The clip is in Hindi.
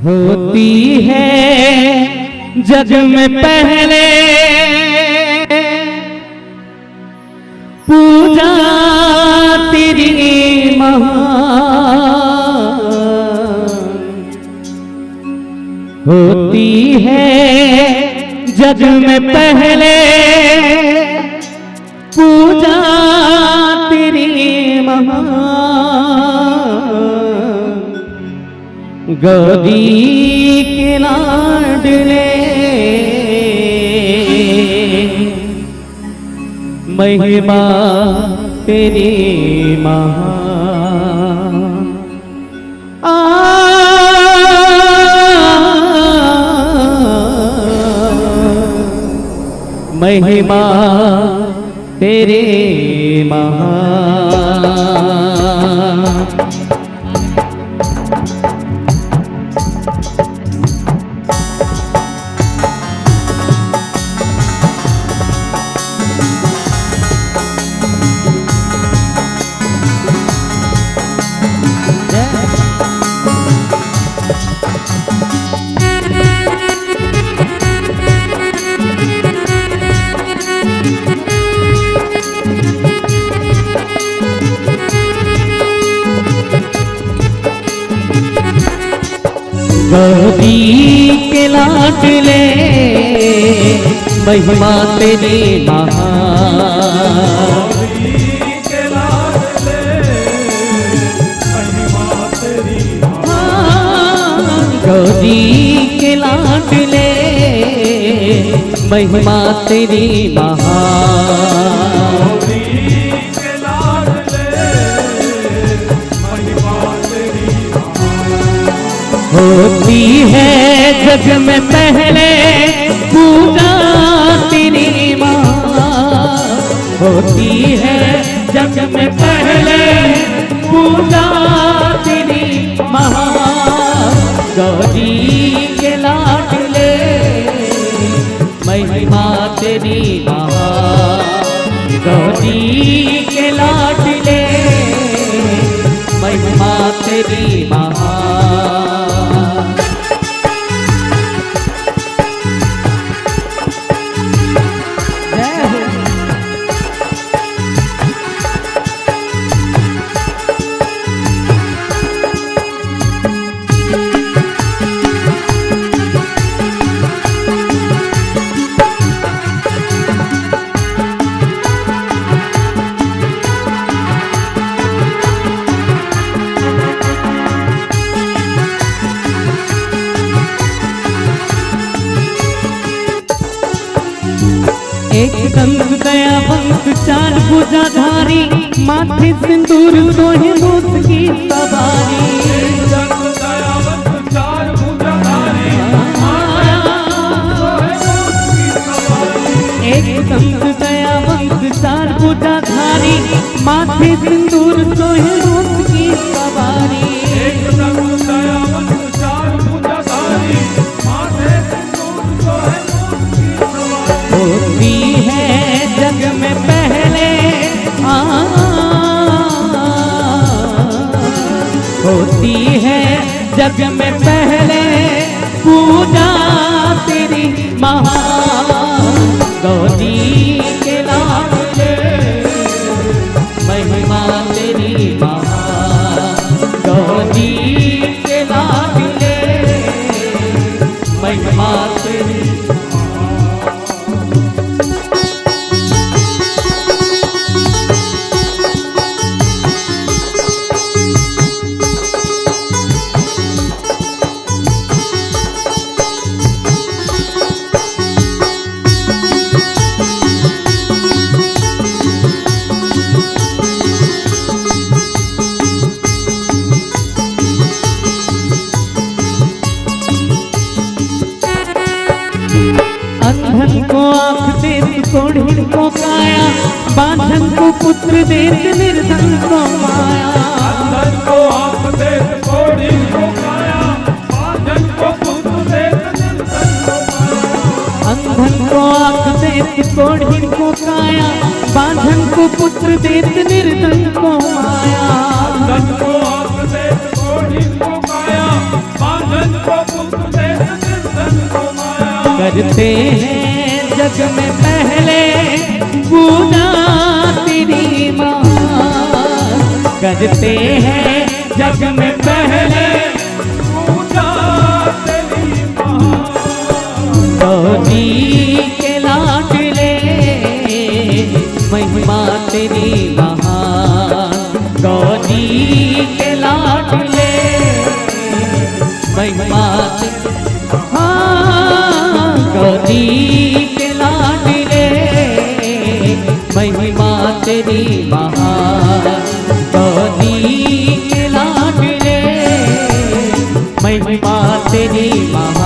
होती है जग में पहले पूजा तेरी महान, होती है जग में पहले पूजा तेरी महान। गौरी के लाडले महिमा तेरी महान। महिमा तेरे महान। गौरी के लाडले महिमा तेरी महान। गौरी के लाडले महिमा तेरी महान। होती है जग में पहले पूजा तेरी महान। होती है जग में पहले पूजा तेरी महान। गौरी के लाडले महिमा तेरी महान। गौरी के लाडले महिमा तेरी महान। एक दंत दयावंत चार भुजाधारी माथे सिंदूर सोहे मूस की सवारी। एक दंत दयावंत चार भुजाधारी माथे सिंदूर सोहे मूस की सवारी। होती है जग में पहले होती है जग में पहले पूजा तेरी महान। गौरी के लाडले महिमा तेरी महान। गौरी के लाडले महिमा तेरी। अंधन को आँख देत कोढ़िन को काया, बांधन को पुत्र देत निर्धन को माया। अंधन को आँख देत कोढ़िन को काया, बांधन को पुत्र देत निर्धन को माया। अंधन को आँख देत कोढ़िन को काया, बांधन को पुत्र देत निर्धन को माया। अंधन को आँख देत कोढ़िन को काया, बांधन को करते हैं जग में पहले पूजा तेरी महान, करते हैं जग में पहले पूजा तेरी महान। गौरी के लाडले महिमा तेरी महान, गौरी के लाडले महिमा गौरी के लाडले महिमा तेरी महान, गौरी के लाडले महिमा तेरी महान।